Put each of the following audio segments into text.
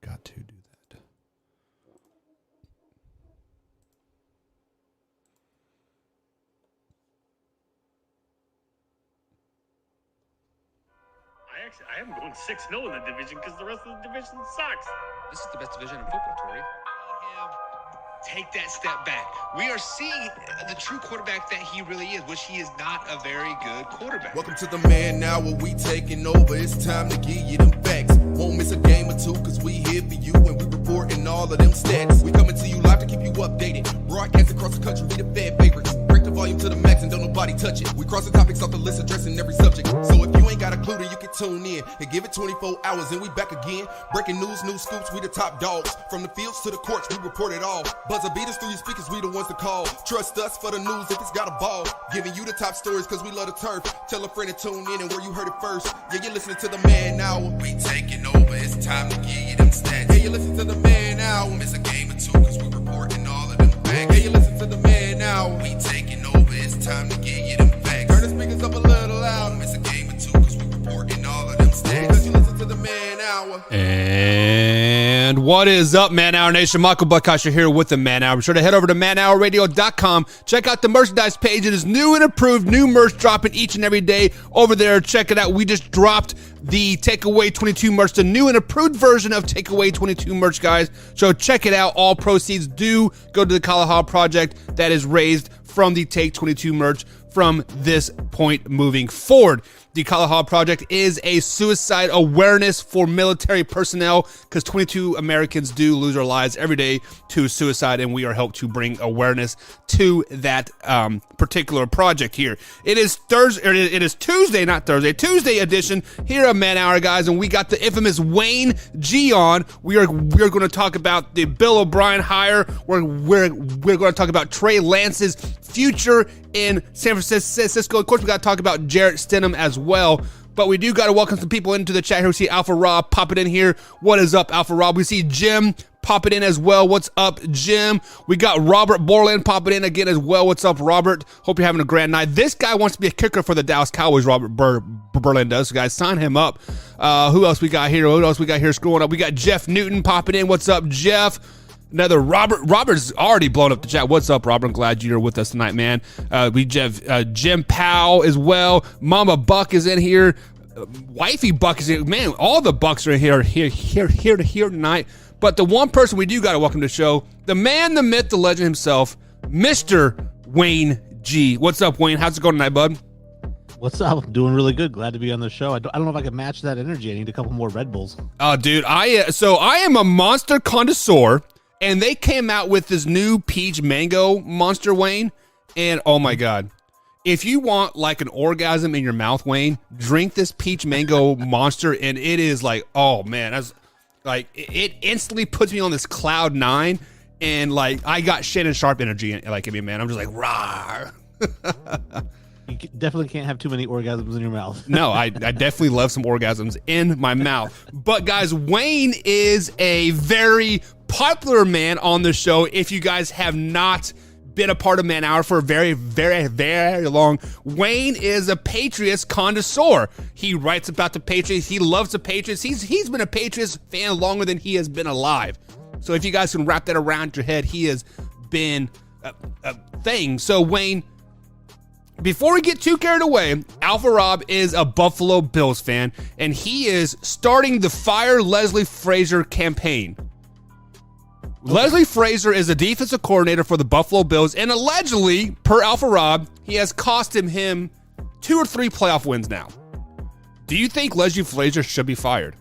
got to do that. I am going 6-0 in the division because the rest of the division sucks. This is the best division in football, Tori. Take that step back. We are seeing the true quarterback that he really is, which he is not a very good quarterback. Welcome to the Man Now, where we taking over. It's time to give you them facts. Won't miss a game or two, cause we here for you and we reporting all of them stats. We coming to you live to keep you updated. Broadcast across the country, we the fan favorites. Break the volume to the max and don't nobody touch it. We crossing topics off the list, addressing every subject. So if you ain't got a clue, then you can tune in and give it 24 hours and we back again. Breaking news, new scoops, we the top dogs. From the fields to the courts, we report it all. Buzzer beaters through your speakers, we the ones to call. Trust us for the news if it's got a ball. Giving you the top stories cause we love the turf. Tell a friend to tune in and where you heard it first. Yeah, you're listening to the Man Now. We taking over, it's time to give you them stats. Yeah, you listen to the Man Now. Miss a game or two cause we reporting all of them facts. Yeah, you listen to the Man Now. We taking over, it's time to give you them facts. Turn the speakers up a little loud. Miss a game or two cause we reporting all of them stats. Cause you listen to the Man Hour. And what is up, Man Hour Nation? Michael Buckhouse here with the Man Hour. Be sure to head over to manhourradio.com. Check out the merchandise page. It is new and improved. New merch dropping each and every day over there. Check it out. We just dropped the Takeaway 22 merch, the new and improved version of Takeaway 22 merch, guys. So check it out. All proceeds do go to the Kalahari Project that is raised from the Take 22 merch from this point moving forward. The Kalahari Project is a suicide awareness for military personnel because 22 Americans do lose their lives every day to suicide, and we are helped to bring awareness to that particular project here. It is Tuesday, not Thursday, Tuesday edition here at Man Hour, guys, and we got the infamous Wayne G on. We are going to talk about the Bill O'Brien hire. We're going to talk about Trey Lance's future in San Francisco. Of course, we got to talk about Jarrett Stidham as well. But we do got to welcome some people into the chat here. We see Alpha Rob popping in here. What is up, Alpha Rob? We see Jim popping in as well. What's up, Jim? We got Robert Borland popping in again as well. What's up, Robert? Hope you're having a grand night. This guy wants to be a kicker for the Dallas Cowboys, Robert Borland does. So guys, sign him up. Who else we got here? Who else we got here scrolling up? We got Jeff Newton popping in. What's up, Jeff? Another Robert's already blown up the chat. What's up, Robert? I'm glad you're with us tonight, man. We have Jim Powell as well. Mama Buck is in here. Wifey Buck is in. Man, all the Bucks are in here tonight. But the one person we do got to welcome to the show, the man, the myth, the legend himself, Mr. Wayne G. What's up, Wayne? How's it going tonight, bud? What's up? I'm doing really good. Glad to be on the show. I don't know if I can match that energy. I need a couple more Red Bulls. Dude, I am a monster connoisseur. And they came out with this new peach mango monster, Wayne. And oh my God, if you want like an orgasm in your mouth, Wayne, drink this peach mango monster. And it is like, oh man, that's like, it instantly puts me on this cloud nine. And like, I got Shannon Sharp energy like in me, man. I'm just like, rah. You definitely can't have too many orgasms in your mouth. No, I definitely love some orgasms in my mouth. But guys, Wayne is a very popular man on the show. If you guys have not been a part of Man Hour for a very, very, very long, Wayne is a Patriots connoisseur. He writes about the Patriots. He loves the Patriots. He's been a Patriots fan longer than he has been alive. So if you guys can wrap that around your head, he has been a thing. So Wayne, before we get too carried away, Alpha Rob is a Buffalo Bills fan, and he is starting the Fire Leslie Frazier campaign. Okay. Leslie Frazier is a defensive coordinator for the Buffalo Bills, and allegedly, per Alpha Rob, he has cost him 2 or 3 playoff wins now. Do you think Leslie Frazier should be fired?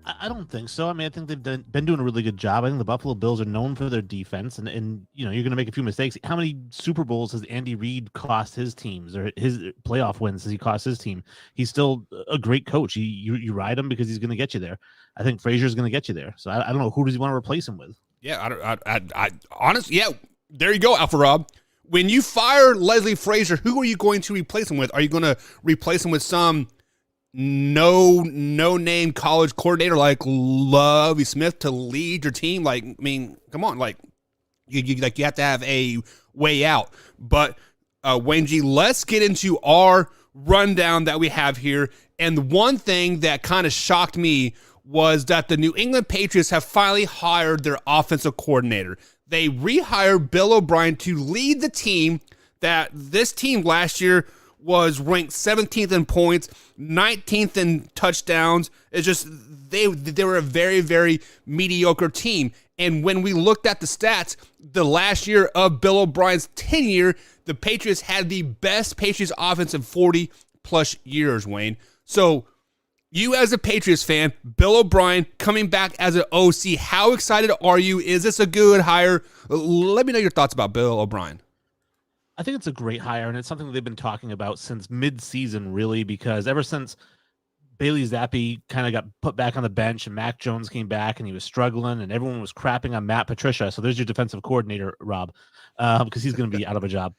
I don't think so. I mean, I think they've been doing a really good job. I think the Buffalo Bills are known for their defense, and you know, you're going to make a few mistakes. How many Super Bowls has Andy Reid cost his teams, or his playoff wins has he cost his team? He's still a great coach. You ride him because he's going to get you there. I think Frazier's going to get you there. So I don't know, who does he want to replace him with? Yeah, I honestly, yeah, there you go, Alpha Rob. When you fire Leslie Frazier, who are you going to replace him with? Are you going to replace him with some no name college coordinator like Lovie Smith to lead your team? Like, I mean, come on, like you have to have a way out. But Wayne G, let's get into our rundown that we have here. And the one thing that kind of shocked me was that the New England Patriots have finally hired their offensive coordinator. They rehired Bill O'Brien to lead the team. That this team last year was ranked 17th in points, 19th in touchdowns. It's just they were a very, very mediocre team. And when we looked at the stats, the last year of Bill O'Brien's tenure, the Patriots had the best Patriots offense in 40 plus years, Wayne. So you as a Patriots fan, Bill O'Brien coming back as an OC, how excited are you? Is this a good hire? Let me know your thoughts about Bill O'Brien. I think it's a great hire, and it's something they've been talking about since mid-season, really, because ever since Bailey Zappi kind of got put back on the bench and Mac Jones came back and he was struggling and everyone was crapping on Matt Patricia. So there's your defensive coordinator, Rob, because he's going to be out of a job.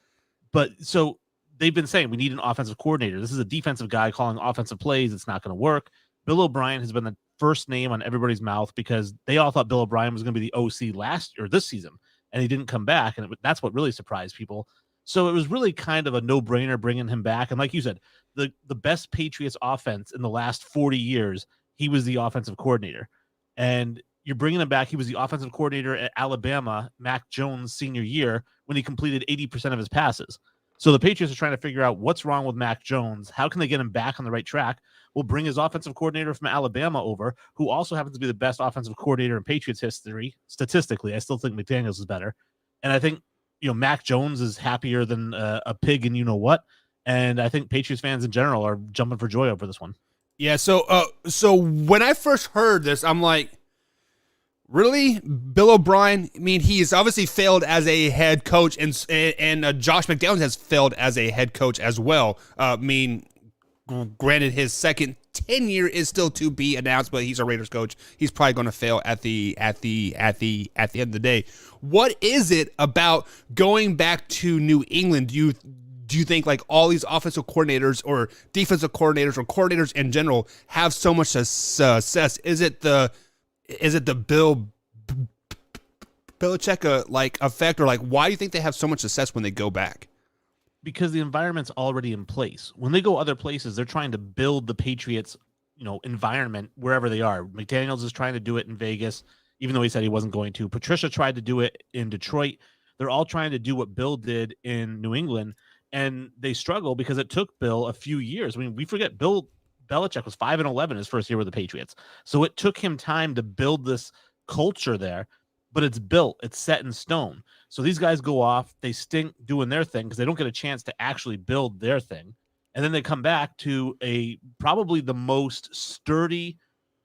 But so they've been saying we need an offensive coordinator. This is a defensive guy calling offensive plays. It's not going to work. Bill O'Brien has been the first name on everybody's mouth because they all thought Bill O'Brien was going to be the OC this season, and he didn't come back. And that's what really surprised people. So it was really kind of a no-brainer bringing him back. And like you said, the best Patriots offense in the last 40 years, he was the offensive coordinator. And you're bringing him back. He was the offensive coordinator at Alabama, Mac Jones' senior year, when he completed 80% of his passes. So the Patriots are trying to figure out what's wrong with Mac Jones. How can they get him back on the right track? We'll bring his offensive coordinator from Alabama over, who also happens to be the best offensive coordinator in Patriots history. Statistically, I still think McDaniels is better. And I think Mac Jones is happier than a pig and you-know-what. And I think Patriots fans in general are jumping for joy over this one. Yeah, so when I first heard this, I'm like, really? Bill O'Brien? I mean, he's obviously failed as a head coach, and Josh McDaniels has failed as a head coach as well. Granted, his second tenure is still to be announced, but he's a Raiders coach. He's probably going to fail at the end of the day. What is it about going back to New England? Do you think like all these offensive coordinators or defensive coordinators or coordinators in general have so much success? Is it the Bill Belichick effect, or like why do you think they have so much success when they go back? Because the environment's already in place. When they go other places, they're trying to build the Patriots, environment wherever they are. McDaniels is trying to do it in Vegas, even though he said he wasn't going to. Patricia tried to do it in Detroit. They're all trying to do what Bill did in New England, and they struggle because it took Bill a few years. I mean, we forget Bill Belichick was 5-11 his first year with the Patriots. So it took him time to build this culture there, but it's built, it's set in stone. So these guys go off, they stink doing their thing because they don't get a chance to actually build their thing. And then they come back to probably the most sturdy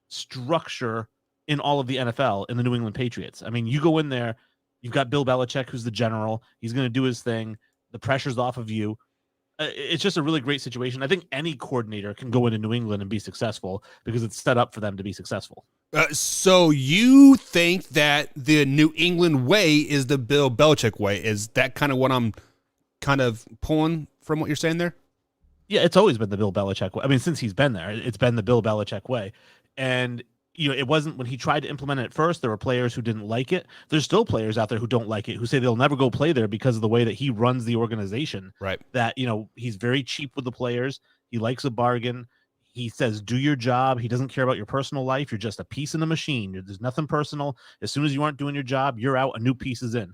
structure in all of the NFL in the New England Patriots. I mean, you go in there, you've got Bill Belichick, who's the general. He's going to do his thing. The pressure's off of you. It's just a really great situation. I think any coordinator can go into New England and be successful because it's set up for them to be successful. So you think that the New England way is the Bill Belichick way? Is that kind of what I'm kind of pulling from what you're saying there? Yeah, it's always been the Bill Belichick way. I mean, since he's been there, it's been the Bill Belichick way. And it wasn't when he tried to implement it at first, there were players who didn't like it. There's still players out there who don't like it, who say they'll never go play there because of the way that he runs the organization. Right. That, he's very cheap with the players. He likes a bargain. He says, do your job. He doesn't care about your personal life. You're just a piece in the machine. There's nothing personal. As soon as you aren't doing your job, you're out, a new piece is in.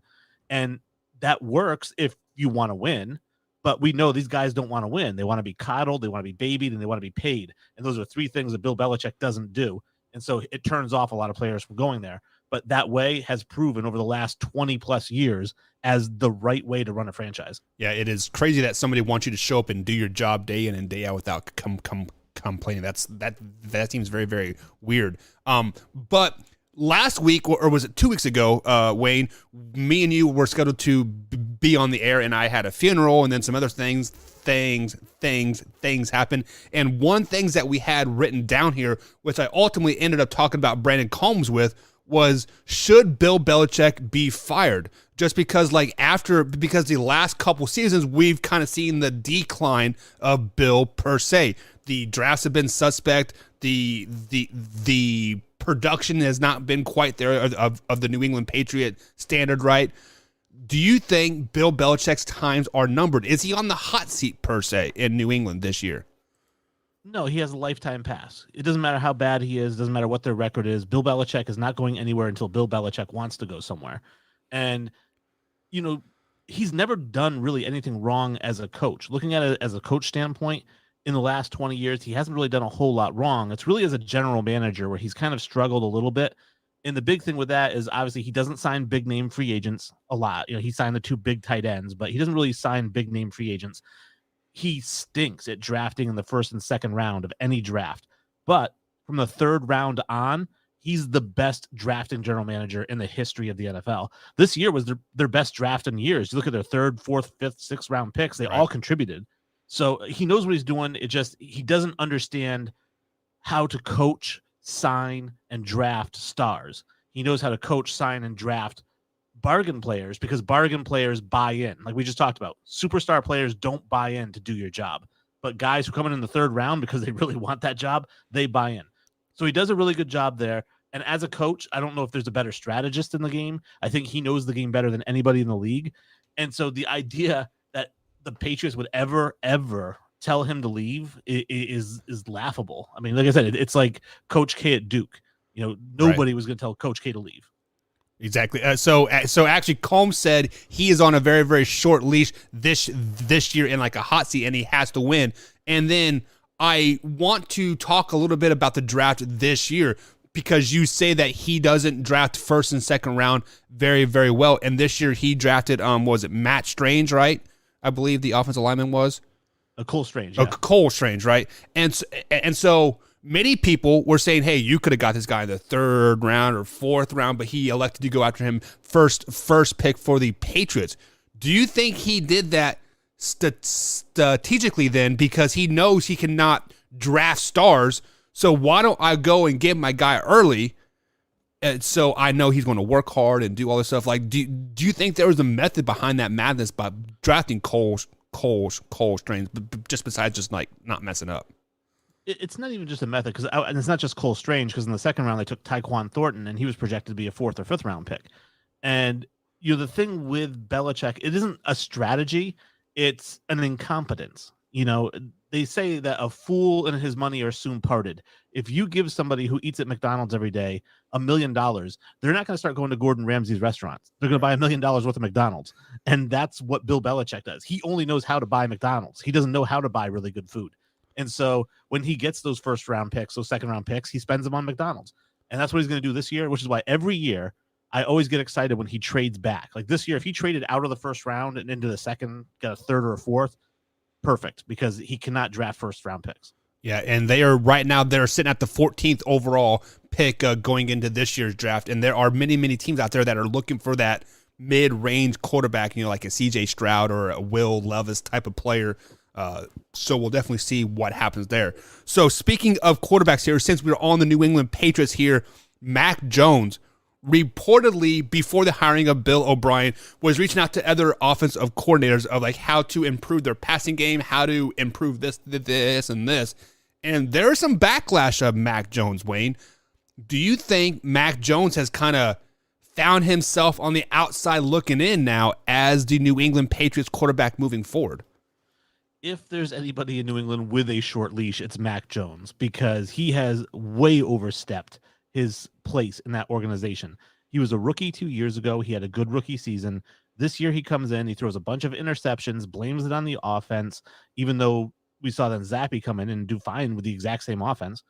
And that works if you want to win. But we know these guys don't want to win. They want to be coddled, they want to be babied, and they want to be paid. And those are three things that Bill Belichick doesn't do. And so it turns off a lot of players from going there. But that way has proven over the last 20 plus years as the right way to run a franchise. Yeah, it is crazy that somebody wants you to show up and do your job day in and day out without complaining. That seems very, very weird. But last week, or was it 2 weeks ago, Wayne, me and you were scheduled to be on the air, and I had a funeral and then some other things happen. And one things that we had written down here, which I ultimately ended up talking about Brandon Combs with, was should Bill Belichick be fired? Just because because the last couple seasons we've kind of seen the decline of Bill per se. The drafts have been suspect. The production has not been quite there of the New England Patriot standard, right? Do you think Bill Belichick's times are numbered? Is he on the hot seat per se in New England this year? No, he has a lifetime pass. It doesn't matter how bad he is. Doesn't matter what their record is. Bill Belichick is not going anywhere until Bill Belichick wants to go somewhere. And, you know, he's never done really anything wrong as a coach. Looking at it as a coach standpoint, in the last 20 years, he hasn't really done a whole lot wrong. It's really as a general manager where he's kind of struggled a little bit. And the big thing with that is obviously he doesn't sign big name free agents a lot. You know, he signed the 2 big tight ends, but he doesn't really sign big name free agents. He stinks at drafting in the first and second round of any draft. But from the 3rd round on, he's the best drafting general manager in the history of the NFL. This year was their best draft in years. You look at their 3rd, 4th, 5th, 6th round picks, they all contributed. So he knows what he's doing. It just, he doesn't understand how to coach, sign, and draft stars. He knows how to coach, sign, and draft bargain players because bargain players buy in. Like we just talked about, superstar players don't buy in to do your job. But guys who come in the 3rd round because they really want that job, they buy in. So he does a really good job there. And as a coach, I don't know if there's a better strategist in the game. I think he knows the game better than anybody in the league. And so the idea that the Patriots would ever tell him to leave is laughable. I mean, like I said, it's like Coach K at Duke. You know, nobody was going to tell Coach K to leave. Exactly. So actually, Combs said he is on a very, very short leash this year in like a hot seat, and he has to win. And then I want to talk a little bit about the draft this year because you say that he doesn't draft first and second round very, very well. And this year he drafted, was it Matt Strange, right? I believe the offensive lineman was. Cole Strange. Yeah. Cole Strange, right? And so many people were saying, hey, you could have got this guy in the 3rd round or 4th round, but he elected to go after him first pick for the Patriots. Do you think he did that strategically then because he knows he cannot draft stars? So why don't I go and get my guy early? And so I know he's going to work hard and do all this stuff. Like, do you think there was a method behind that madness by drafting Cole Strange, just besides just like not messing up? It's not even just a method and it's not just Cole Strange because in the 2nd round they took Tyquan Thornton and he was projected to be a 4th or 5th round pick. And the thing with Belichick, it isn't a strategy, it's an incompetence. They say that a fool and his money are soon parted. If you give somebody who eats at McDonald's every day $1 million, they're not going to start going to Gordon Ramsay's restaurants. They're going to buy $1 million worth of McDonald's. And that's what Bill Belichick does. He only knows how to buy McDonald's. He doesn't know how to buy really good food. And so when he gets those 1st round picks, those 2nd round picks, he spends them on McDonald's. And that's what he's going to do this year, which is why every year I always get excited when he trades back. Like this year, if he traded out of the 1st round and into the 2nd, got a 3rd or a 4th, perfect, because he cannot draft 1st round picks. Yeah, and they're sitting at the 14th overall pick going into this year's draft, and there are many, many teams out there that are looking for that mid-range quarterback, like a C.J. Stroud or a Will Levis type of player. So we'll definitely see what happens there. So speaking of quarterbacks here, since we're on the New England Patriots here, Mac Jones reportedly before the hiring of Bill O'Brien was reaching out to other offensive coordinators of like how to improve their passing game, how to improve this, and this. And there's some backlash of Mac Jones, Wayne. Do you think Mac Jones has kind of found himself on the outside looking in now as the New England Patriots quarterback moving forward? If there's anybody in New England with a short leash, it's Mac Jones because he has way overstepped his place in that organization. He was a rookie 2 years ago. He had a good rookie season. This year he comes in, he throws a bunch of interceptions, blames it on the offense, even though we saw then Zappy come in and do fine with the exact same offense.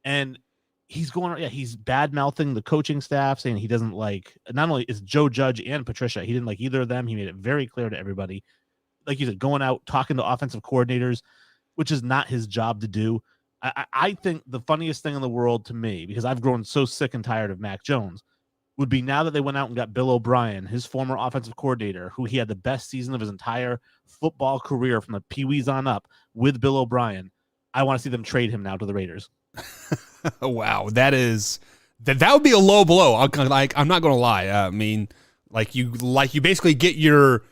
And he's he's bad-mouthing the coaching staff, saying he doesn't like, not only is Joe Judge and Patricia, he didn't like either of them. He made it very clear to everybody. Like you said, going out, talking to offensive coordinators, which is not his job to do. I think the funniest thing in the world to me, because I've grown so sick and tired of Mac Jones, would be now that they went out and got Bill O'Brien, his former offensive coordinator, who he had the best season of his entire football career from the Pee-wees on up with Bill O'Brien. I want to see them trade him now to the Raiders. Wow, that would be a low blow. I'm not going to lie. I mean, you basically get your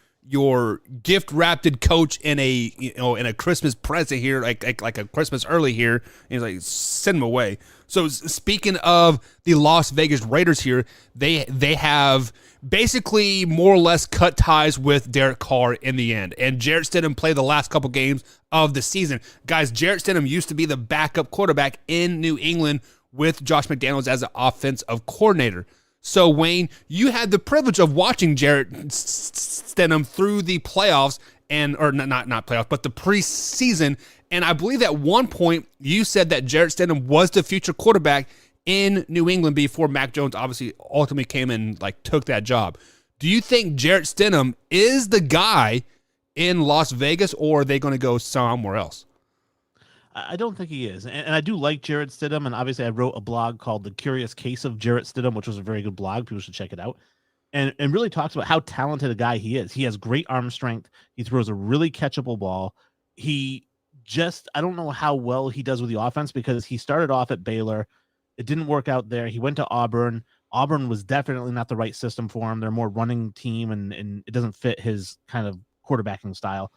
gift wrapped coach in a Christmas present here, like a Christmas early here, and he's like, send him away. So speaking of the Las Vegas Raiders here, they have basically more or less cut ties with Derek Carr in the end. And Jarrett Stidham played the last couple games of the season. Guys, Jarrett Stidham used to be the backup quarterback in New England with Josh McDaniels as an offensive coordinator. So, Wayne, you had the privilege of watching Jarrett Stidham through the playoffs, or not playoffs, but the preseason. And I believe at one point you said that Jarrett Stidham was the future quarterback in New England before Mac Jones obviously ultimately came and took that job. Do you think Jarrett Stidham is the guy in Las Vegas, or are they going to go somewhere else? I don't think he is. And I do like Jarrett Stidham. And obviously I wrote a blog called The Curious Case of Jarrett Stidham, which was a very good blog. People should check it out. And really talks about how talented a guy he is. He has great arm strength. He throws a really catchable ball. I don't know how well he does with the offense, because he started off at Baylor. It didn't work out there. He went to Auburn. Auburn was definitely not the right system for him. They're more running team, and it doesn't fit his kind of quarterbacking style.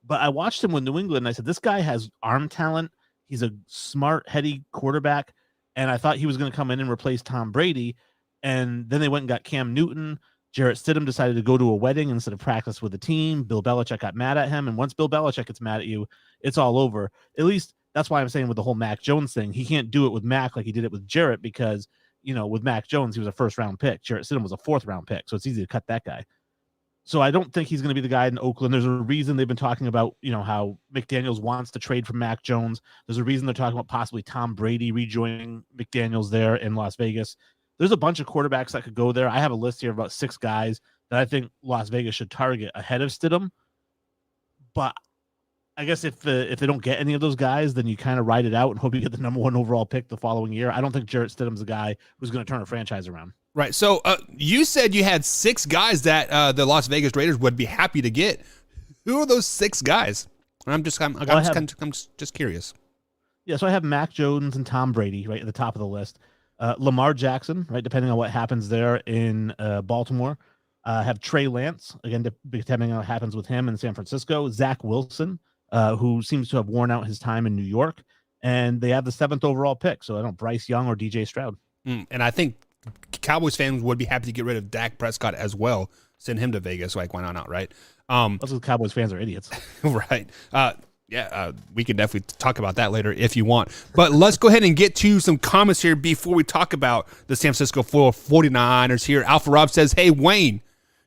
But I watched him with New England, and I said, this guy has arm talent. He's a smart, heady quarterback, and I thought he was going to come in and replace Tom Brady. And then they went and got Cam Newton. Jarrett Stidham decided to go to a wedding instead of practice with the team. Bill Belichick got mad at him, and once Bill Belichick gets mad at you, it's all over. At least that's why I'm saying with the whole Mac Jones thing, he can't do it with Mac like he did it with Jarrett, because, with Mac Jones, he was a first-round pick. Jarrett Stidham was a fourth-round pick, so it's easy to cut that guy. So I don't think he's going to be the guy in Oakland. There's a reason they've been talking about, how McDaniels wants to trade for Mac Jones. There's a reason they're talking about possibly Tom Brady rejoining McDaniels there in Las Vegas. There's a bunch of quarterbacks that could go there. I have a list here of about 6 guys that I think Las Vegas should target ahead of Stidham. But I guess if they don't get any of those guys, then you kind of ride it out and hope you get the number 1 overall pick the following year. I don't think Jarrett Stidham's a guy who's going to turn a franchise around. Right. So you said you had 6 guys that the Las Vegas Raiders would be happy to get. Who are those 6 guys? I'm just curious. Yeah, so I have Mac Jones and Tom Brady right at the top of the list. Lamar Jackson, right, depending on what happens there in Baltimore. Have Trey Lance, again, depending on what happens with him in San Francisco. Zach Wilson, who seems to have worn out his time in New York. And they have the 7th overall pick. So I don't Bryce Young or DJ Stroud. And I think Cowboys fans would be happy to get rid of Dak Prescott as well. Send him to Vegas. Why not, right? Also, Cowboys fans are idiots. Right. We can definitely talk about that later if you want. But let's go ahead and get to some comments here before we talk about the San Francisco 49ers here. Alpha Rob says, hey, Wayne,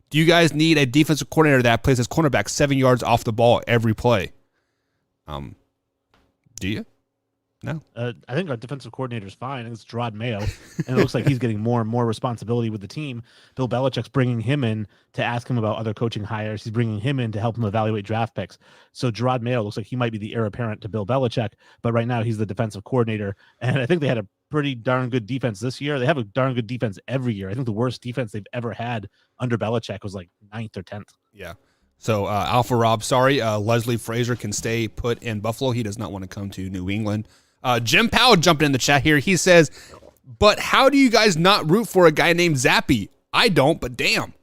do you guys need a defensive coordinator that plays as cornerback 7 yards off the ball every play? Do you? No. I think our defensive coordinator is fine. I think it's Gerard Mayo, and it looks like he's getting more and more responsibility with the team. Bill Belichick's bringing him in to ask him about other coaching hires. He's bringing him in to help him evaluate draft picks. So Gerard Mayo looks like he might be the heir apparent to Bill Belichick, but right now he's the defensive coordinator, and I think they had a pretty darn good defense this year. They have a darn good defense every year. I think the worst defense they've ever had under Belichick was like 9th or 10th. Yeah. So Alpha Rob, sorry, Leslie Frazier can stay put in Buffalo. He does not want to come to New England. Jim Powell jumping in the chat here. He says, but how do you guys not root for a guy named Zappy? I don't, but damn.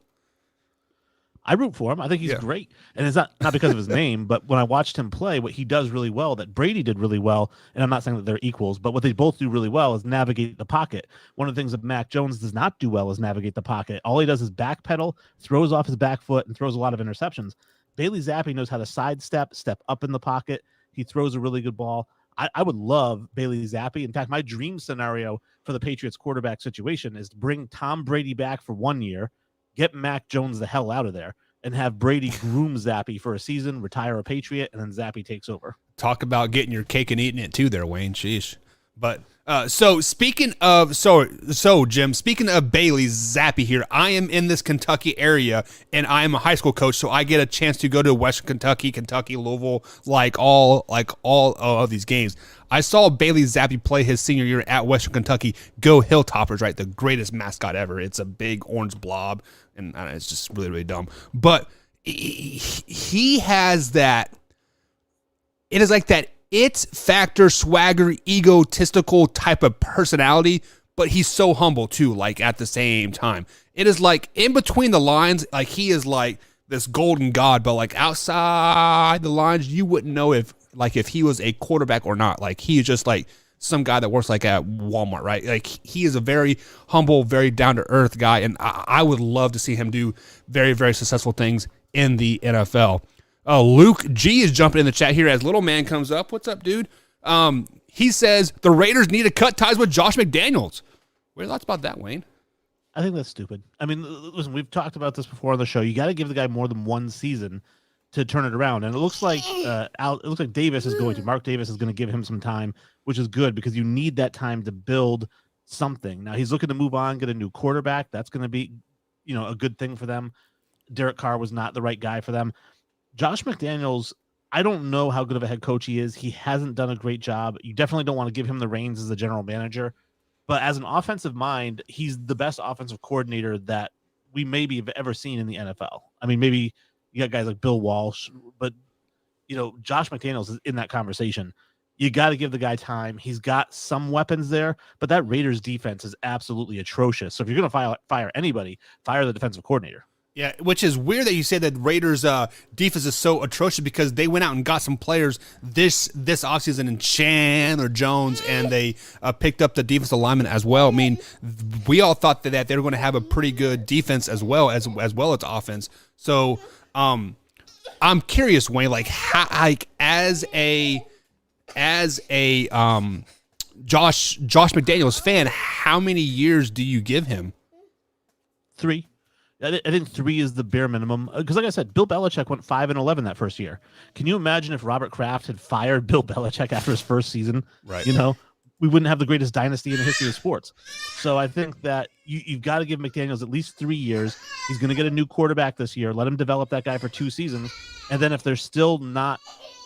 I root for him. I think he's great. And it's not because of his name, but when I watched him play, what he does really well, that Brady did really well, and I'm not saying that they're equals, but what they both do really well is navigate the pocket. One of the things that Mac Jones does not do well is navigate the pocket. All he does is backpedal, throws off his back foot, and throws a lot of interceptions. Bailey Zappi knows how to sidestep, step up in the pocket. He throws a really good ball. I would love Bailey Zappi. In fact, my dream scenario for the Patriots quarterback situation is to bring Tom Brady back for 1 year, get Mac Jones the hell out of there, and have Brady groom Zappi for a season, retire a Patriot, and then Zappi takes over. Talk about getting your cake and eating it too there, Wayne. Sheesh. But so speaking of Jim, speaking of Bailey Zappi here, I am in this Kentucky area and I am a high school coach, so I get a chance to go to Western Kentucky, Louisville, like all of these games. I saw Bailey Zappi play his senior year at Western Kentucky. Go Hilltoppers, right? The greatest mascot ever. It's a big orange blob, and it's just really, really dumb. But he has that. It is like that it factor, swagger, egotistical type of personality, but he's so humble too, like at the same time. It is like in between the lines, like he is like this golden god, but like outside the lines, you wouldn't know if he was a quarterback or not. Like he is just like some guy that works like at Walmart, right? Like he is a very humble, very down to earth guy, and I would love to see him do very, very successful things in the NFL. Luke G is jumping in the chat here as Little Man comes up. What's up, dude? He says the Raiders need to cut ties with Josh McDaniels. What are your thoughts about that, Wayne? I think that's stupid. I mean, listen, we've talked about this before on the show. You got to give the guy more than one season to turn it around, and it looks like Davis is going to. Mark Davis is going to give him some time, which is good because you need that time to build something. Now he's looking to move on, get a new quarterback. That's going to be, a good thing for them. Derek Carr was not the right guy for them. Josh McDaniels, I don't know how good of a head coach he is. He hasn't done a great job. You definitely don't want to give him the reins as the general manager. But as an offensive mind, he's the best offensive coordinator that we maybe have ever seen in the NFL. I mean, maybe you got guys like Bill Walsh, but, Josh McDaniels is in that conversation. You got to give the guy time. He's got some weapons there, but that Raiders defense is absolutely atrocious. So if you're going to fire anybody, fire the defensive coordinator. Yeah, which is weird that you say that Raiders' defense is so atrocious because they went out and got some players this offseason in Chandler Jones, and they picked up the defensive lineman as well. I mean, we all thought that they were going to have a pretty good defense as well as offense. So I'm curious, Wayne, like how, as a Josh McDaniels fan, how many years do you give him? 3. I think 3 is the bare minimum. Because, like I said, Bill Belichick went 5-11 that first year. Can you imagine if Robert Kraft had fired Bill Belichick after his first season? Right. We wouldn't have the greatest dynasty in the history of sports. So I think that you've got to give McDaniels at least 3 years. He's going to get a new quarterback this year. Let him develop that guy for 2 seasons. And then if they're still not,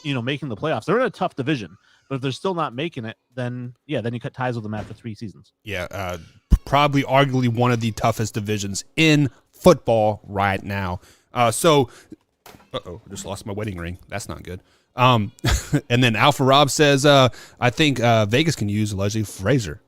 making the playoffs, they're in a tough division. But if they're still not making it, then you cut ties with them after 3 seasons. Yeah, probably arguably one of the toughest divisions in football right now. I just lost my wedding ring. That's not good. And then Alpha Rob says, I think Vegas can use Leslie Frazier.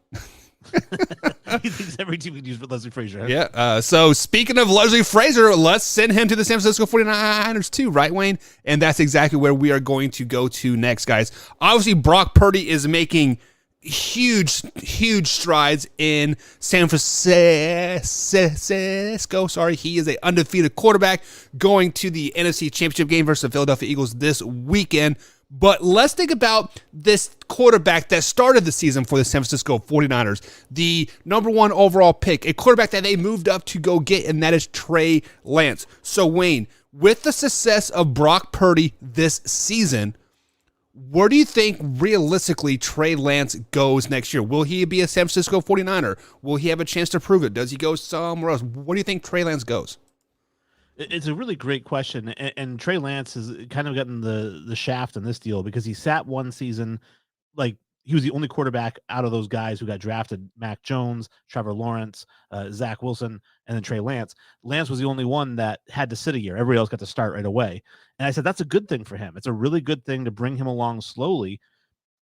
He thinks every team can use Leslie Frazier. Huh? Yeah. So speaking of Leslie Frazier, let's send him to the San Francisco 49ers too, right, Wayne? And that's exactly where we are going to go to next, guys. Obviously, Brock Purdy is making huge strides in San Francisco. Sorry, he is an undefeated quarterback going to the NFC Championship game versus the Philadelphia Eagles this weekend. But let's think about this quarterback that started the season for the San Francisco 49ers, the number 1 overall pick, a quarterback that they moved up to go get, and that is Trey Lance. So, Wayne, with the success of Brock Purdy this season, where do you think realistically Trey Lance goes next year? Will he be a San Francisco 49er? Will he have a chance to prove it? Does he go somewhere else? Where do you think Trey Lance goes? It's a really great question, and Trey Lance has kind of gotten the shaft in this deal because he sat one season, like he was the only quarterback out of those guys who got drafted: Mac Jones, Trevor Lawrence, Zach Wilson, and then Trey Lance. Lance was the only one that had to sit a year. Everybody else got to start right away. And I said, that's a good thing for him. It's a really good thing to bring him along slowly.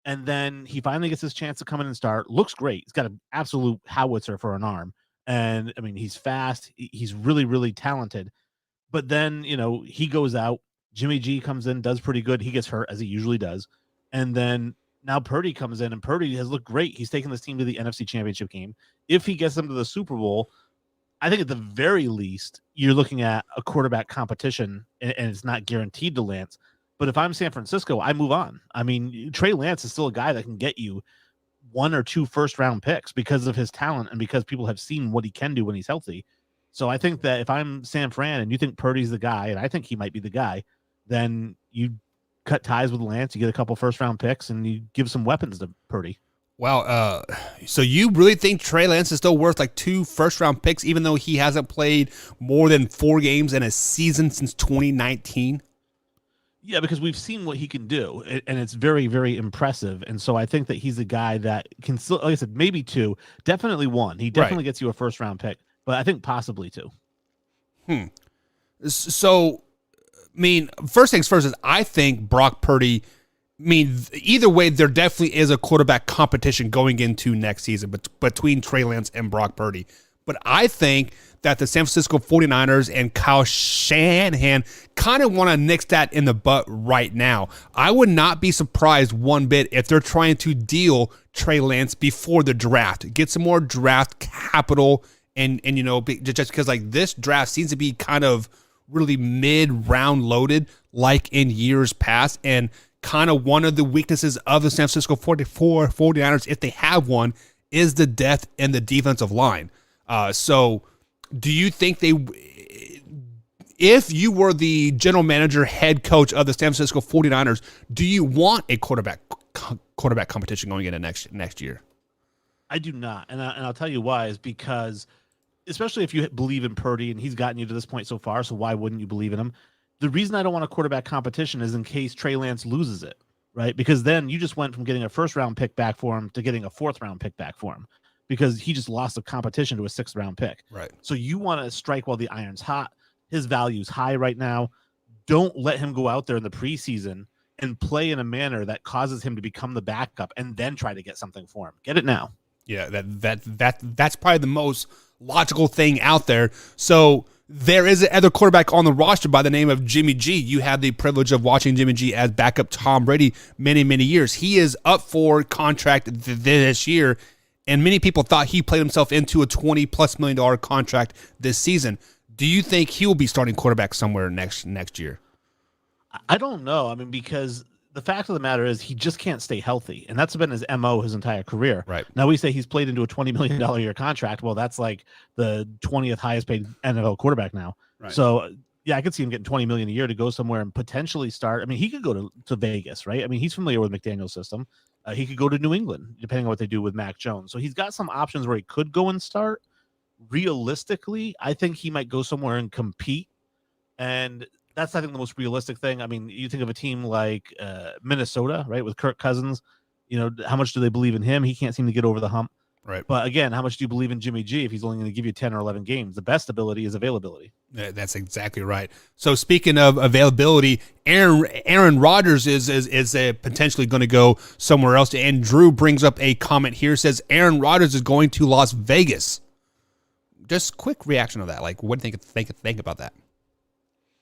And then he finally gets his chance to come in and start. Looks great. He's got an absolute howitzer for an arm. And I mean, he's fast. He's really, really talented. But then, he goes out. Jimmy G comes in, does pretty good. He gets hurt, as he usually does. And then now Purdy comes in, and Purdy has looked great. He's taken this team to the NFC Championship game. If he gets them to the Super Bowl, I think at the very least, you're looking at a quarterback competition, and it's not guaranteed to Lance. But if I'm San Francisco, I move on. I mean, Trey Lance is still a guy that can get you 1 or 2 first-round picks because of his talent and because people have seen what he can do when he's healthy. So I think that if I'm San Fran and you think Purdy's the guy, and I think he might be the guy, then you cut ties with Lance, you get a couple first-round picks, and you give some weapons to Purdy. Wow. So you really think Trey Lance is still worth like 2 first-round picks, even though he hasn't played more than 4 games in a season since 2019? Yeah, because we've seen what he can do, and it's very, very impressive. And so I think that he's the guy that can still, like I said, maybe 2, definitely 1. He definitely gets you a first-round pick. But I think possibly 2. So, I mean, first things first is I think Brock Purdy, either way, there definitely is a quarterback competition going into next season between Trey Lance and Brock Purdy. But I think that the San Francisco 49ers and Kyle Shanahan kind of want to nix that in the butt right now. I would not be surprised one bit if they're trying to deal Trey Lance before the draft, get some more draft capital, and just because like this draft seems to be kind of really mid-round loaded like in years past, and kind of one of the weaknesses of the San Francisco 49ers, if they have one, is the depth in the defensive line. So do you think if you were the general manager, head coach of the San Francisco 49ers, do you want a quarterback competition going into next year? I do not. And I'll tell you why, is because especially if you believe in Purdy and he's gotten you to this point so far, so why wouldn't you believe in him? The reason I don't want a quarterback competition is in case Trey Lance loses it, right? Because then you just went from getting a first-round pick back for him to getting a fourth-round pick back for him because he just lost a competition to a sixth-round pick. Right. So you want to strike while the iron's hot. His value's high right now. Don't let him go out there in the preseason and play in a manner that causes him to become the backup and then try to get something for him. Get it now. Yeah, that's probably the most logical thing out there. So there is another quarterback on the roster by the name of Jimmy G. You had the privilege of watching Jimmy G as backup Tom Brady many, many years. He is up for contract this year, and many people thought he played himself into a $20+ million contract this season. Do you think he will be starting quarterback somewhere next year? I don't know. I mean, because the fact of the matter is he just can't stay healthy, and that's been his MO his entire career. Right. Now we say he's played into a $20 million a year contract. Well, that's like the 20th highest paid NFL quarterback now. Right. So yeah, I could see him getting $20 million a year to go somewhere and potentially start. I mean, he could go to Vegas, right? I mean, he's familiar with McDaniel's system. He could go to New England, depending on what they do with Mac Jones. So he's got some options where he could go and start. Realistically, I think he might go somewhere and compete. And that's, I think, the most realistic thing. I mean, you think of a team like Minnesota, right, with Kirk Cousins. You know, how much do they believe in him? He can't seem to get over the hump. Right. But again, how much do you believe in Jimmy G if he's only going to give you 10 or 11 games? The best ability is availability. That's exactly right. So speaking of availability, Aaron Rodgers is potentially going to go somewhere else. And Drew brings up a comment here, says Aaron Rodgers is going to Las Vegas. Just quick reaction to that. Like, what do you think about that?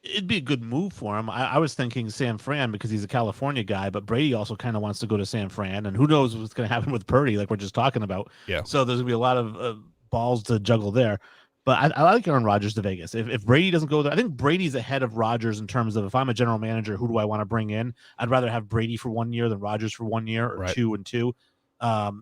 It'd be a good move for him. I was thinking San Fran because he's a California guy, but Brady also kind of wants to go to San Fran, and who knows what's going to happen with Purdy, like we're just talking about. Yeah. So there's going to be a lot of balls to juggle there. But I like Aaron Rodgers to Vegas. If Brady doesn't go there, I think Brady's ahead of Rodgers in terms of if I'm a general manager, who do I want to bring in? I'd rather have Brady for 1 year than Rodgers for 1 year or right. 2 and 2.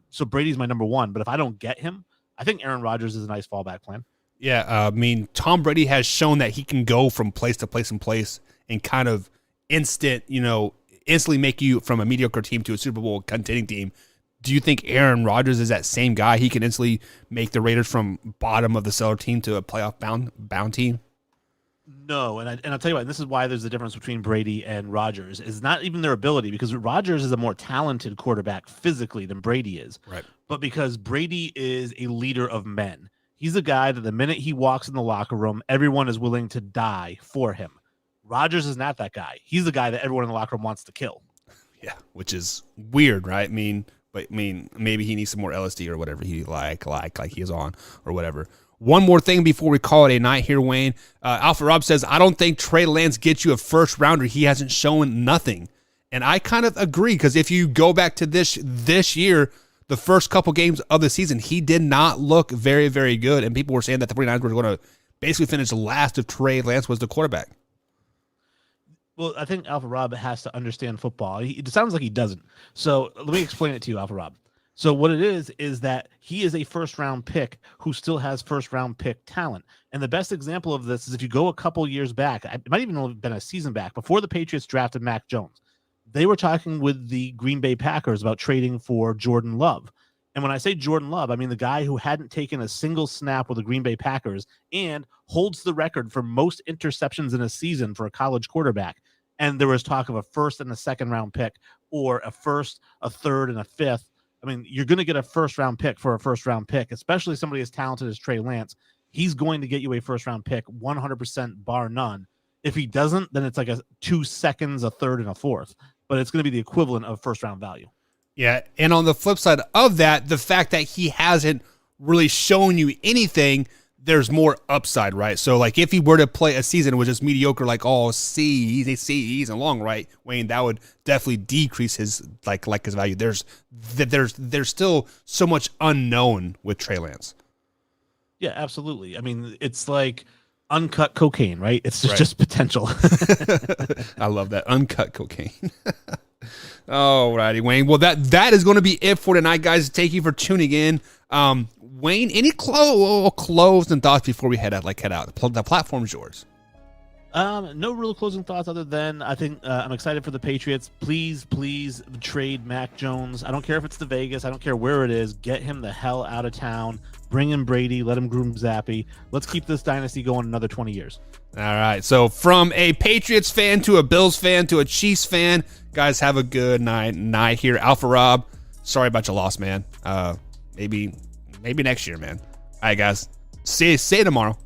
So Brady's my number one. But if I don't get him, I think Aaron Rodgers is a nice fallback plan. Yeah, I mean, Tom Brady has shown that he can go from place to place and kind of instantly make you from a mediocre team to a Super Bowl contending team. Do you think Aaron Rodgers is that same guy? He can instantly make the Raiders from bottom of the cellar team to a playoff bound team? No, and I'll tell you what, and this is why there's a difference between Brady and Rodgers. Is not even their ability, because Rodgers is a more talented quarterback physically than Brady is. Right. But because Brady is a leader of men. He's a guy that the minute he walks in the locker room, everyone is willing to die for him. Rodgers is not that guy. He's the guy that everyone in the locker room wants to kill. Yeah, which is weird, right? But maybe he needs some more LSD or whatever he like he is on or whatever. One more thing before we call it a night here, Wayne. Alpha Rob says, I don't think Trey Lance gets you a first rounder. He hasn't shown nothing. And I kind of agree, because if you go back to this year, the first couple games of the season, he did not look very, very good. And people were saying that the 49ers were going to basically finish last if Trey Lance was the quarterback. Well, I think Alpha Rob has to understand football. It sounds like he doesn't. So let me explain it to you, Alpha Rob. So what it is that he is a first-round pick who still has first-round pick talent. And the best example of this is if you go a couple years back, it might even have been a season back, before the Patriots drafted Mac Jones. They were talking with the Green Bay Packers about trading for Jordan Love. And when I say Jordan Love, I mean the guy who hadn't taken a single snap with the Green Bay Packers and holds the record for most interceptions in a season for a college quarterback. And there was talk of a first and a second round pick, or a first, a third, and a fifth. I mean, you're going to get a first round pick for a first round pick, especially somebody as talented as Trey Lance. He's going to get you a first round pick, 100% bar none. If he doesn't, then it's like a 2 seconds, a third, and a fourth. But it's going to be the equivalent of first round value. Yeah, and on the flip side of that, the fact that he hasn't really showing you anything, there's more upside, right? So, like, if he were to play a season which is mediocre, like all season long, right, Wayne, that would definitely decrease his like his value. There's still so much unknown with Trey Lance. Yeah, absolutely. I mean, it's like uncut cocaine, right? It's Right. just potential. I love that, uncut cocaine. Alrighty, Wayne. Well, that is going to be it for tonight, guys. Thank you for tuning in. Wayne, any closing thoughts before we head out? The platform's yours. No real closing thoughts other than I think I'm excited for the Patriots. Please trade Mac Jones. I don't care if it's to Vegas. I don't care where it is. Get him the hell out of town. Bring in Brady. Let him groom Zappy. Let's keep this dynasty going another 20 years. All right. So from a Patriots fan to a Bills fan to a Chiefs fan, guys, have a good night here. Alpha Rob, sorry about your loss, man. Maybe next year, man. All right, guys. See you tomorrow.